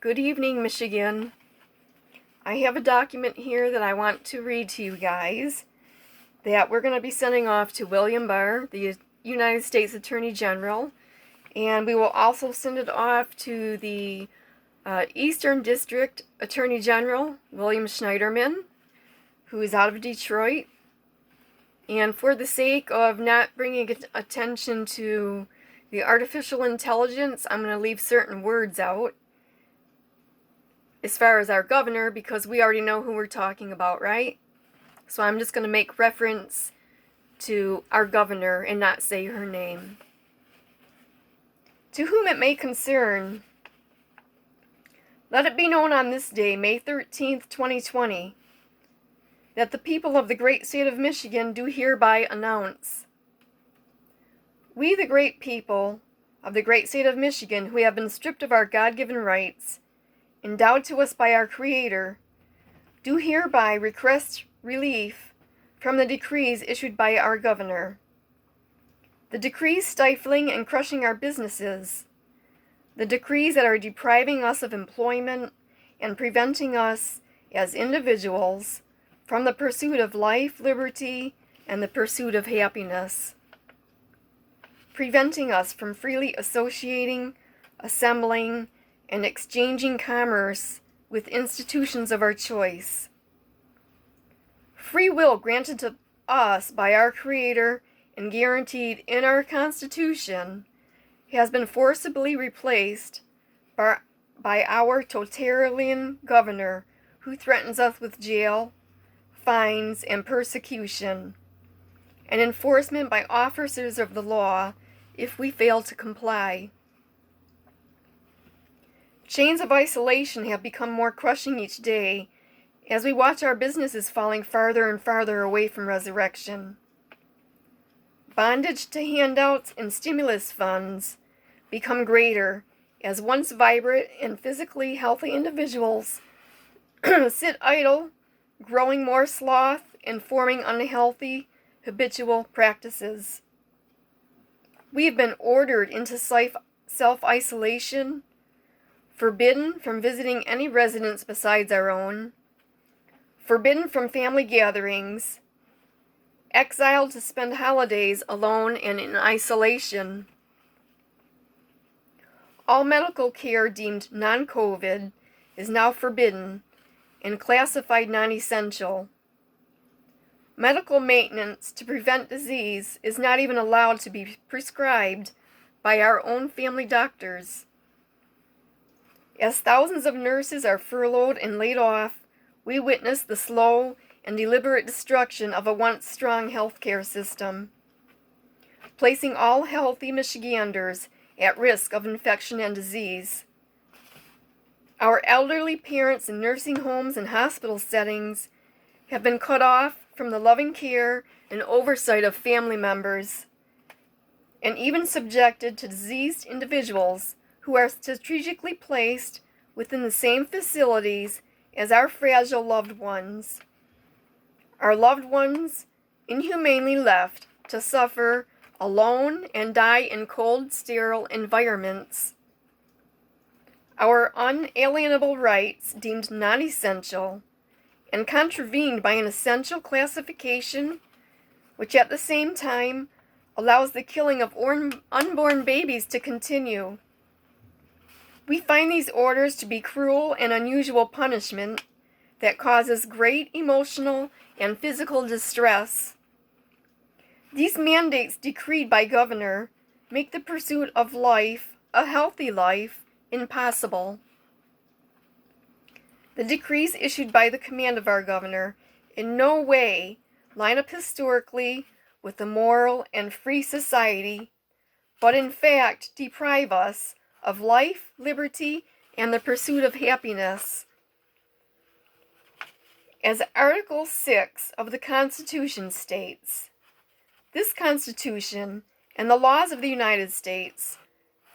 Good evening, Michigan. I have a document here that I want to read to you guys that we're going to be sending off to William Barr, the United States Attorney General, and we will also send it off to the Eastern District Attorney General, William Schneiderman, who is out of Detroit. And for the sake of not bringing attention to the artificial intelligence, I'm going to leave certain words out as far as our governor, because we already know who we're talking about, right? So I'm just going to make reference to our governor and not say her name. To whom it may concern, let it be known on this day, May 13th, 2020, that the people of the great state of Michigan do hereby announce: we, the great people of the great state of Michigan, who have been stripped of our God-given rights, endowed to us by our Creator, do hereby request relief from the decrees issued by our governor. The decrees stifling and crushing our businesses, the decrees that are depriving us of employment and preventing us as individuals from the pursuit of life, liberty, and the pursuit of happiness, preventing us from freely associating, assembling, and exchanging commerce with institutions of our choice. Free will granted to us by our Creator and guaranteed in our Constitution has been forcibly replaced by our totalitarian governor, who threatens us with jail, fines, and persecution, and enforcement by officers of the law if we fail to comply. Chains of isolation have become more crushing each day as we watch our businesses falling farther and farther away from resurrection. Bondage to handouts and stimulus funds become greater as once vibrant and physically healthy individuals sit idle, growing more sloth and forming unhealthy, habitual practices. We have been ordered into self-isolation, forbidden from visiting any residence besides our own, forbidden from family gatherings, exiled to spend holidays alone and in isolation. All medical care deemed non-COVID is now forbidden and classified non-essential. Medical maintenance to prevent disease is not even allowed to be prescribed by our own family doctors. As thousands of nurses are furloughed and laid off, we witness the slow and deliberate destruction of a once strong healthcare system, placing all healthy Michiganders at risk of infection and disease. Our elderly parents in nursing homes and hospital settings have been cut off from the loving care and oversight of family members, and even subjected to diseased individuals who are strategically placed within the same facilities as our fragile loved ones. Our loved ones inhumanely left to suffer alone and die in cold, sterile environments. Our unalienable rights deemed non-essential and contravened by an essential classification, which at the same time allows the killing of unborn babies to continue. We find these orders to be cruel and unusual punishment that causes great emotional and physical distress. These mandates decreed by governor make the pursuit of life, a healthy life, impossible. The decrees issued by the command of our governor in no way line up historically with a moral and free society, but in fact deprive us of life, liberty, and the pursuit of happiness. As Article 6 of the Constitution states, this Constitution and the laws of the United States,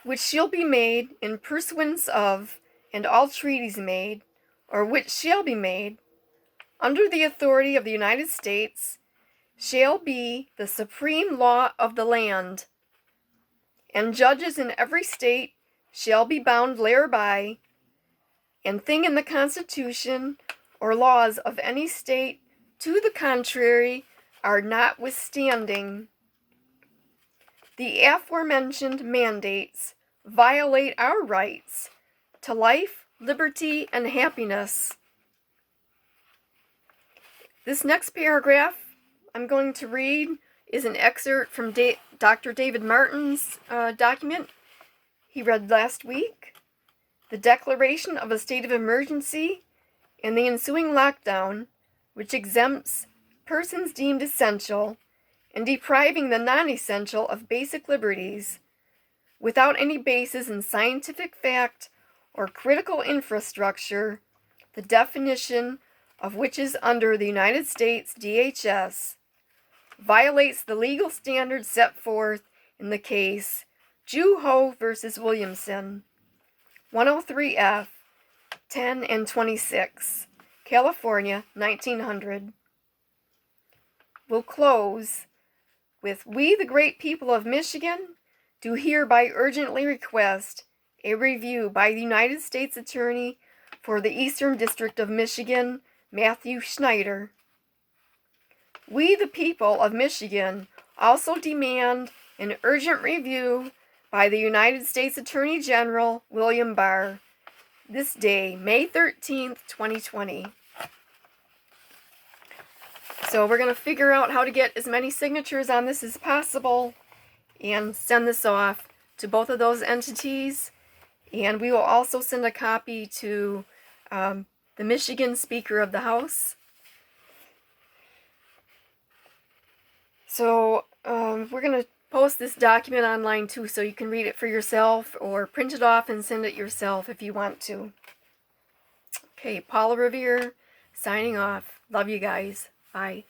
which shall be made in pursuance of, and all treaties made, or which shall be made, under the authority of the United States, shall be the supreme law of the land, and judges in every state shall be bound thereby, and thing in the Constitution or laws of any state to the contrary are notwithstanding, the aforementioned mandates violate our rights to life, liberty, and happiness. This next paragraph I'm going to read is an excerpt from Dr. David Martin's document he read last week. The declaration of a state of emergency and the ensuing lockdown, which exempts persons deemed essential and depriving the non-essential of basic liberties without any basis in scientific fact or critical infrastructure, the definition of which is under the United States DHS, violates the legal standards set forth in the case Ju Ho v. Williamson, 103F, 10 and 26, California, 1900. We'll close with, we, the great people of Michigan, do hereby urgently request a review by the United States Attorney for the Eastern District of Michigan, Matthew Schneider. We, the people of Michigan, also demand an urgent review by the United States Attorney General William Barr, this day, May 13th, 2020. So we're going to figure out how to get as many signatures on this as possible and send this off to both of those entities. And we will also send a copy to the Michigan Speaker of the House. So we're going to post this document online too, so you can read it for yourself or print it off and send it yourself if you want to. Okay, Paula Revere signing off. Love you guys. Bye.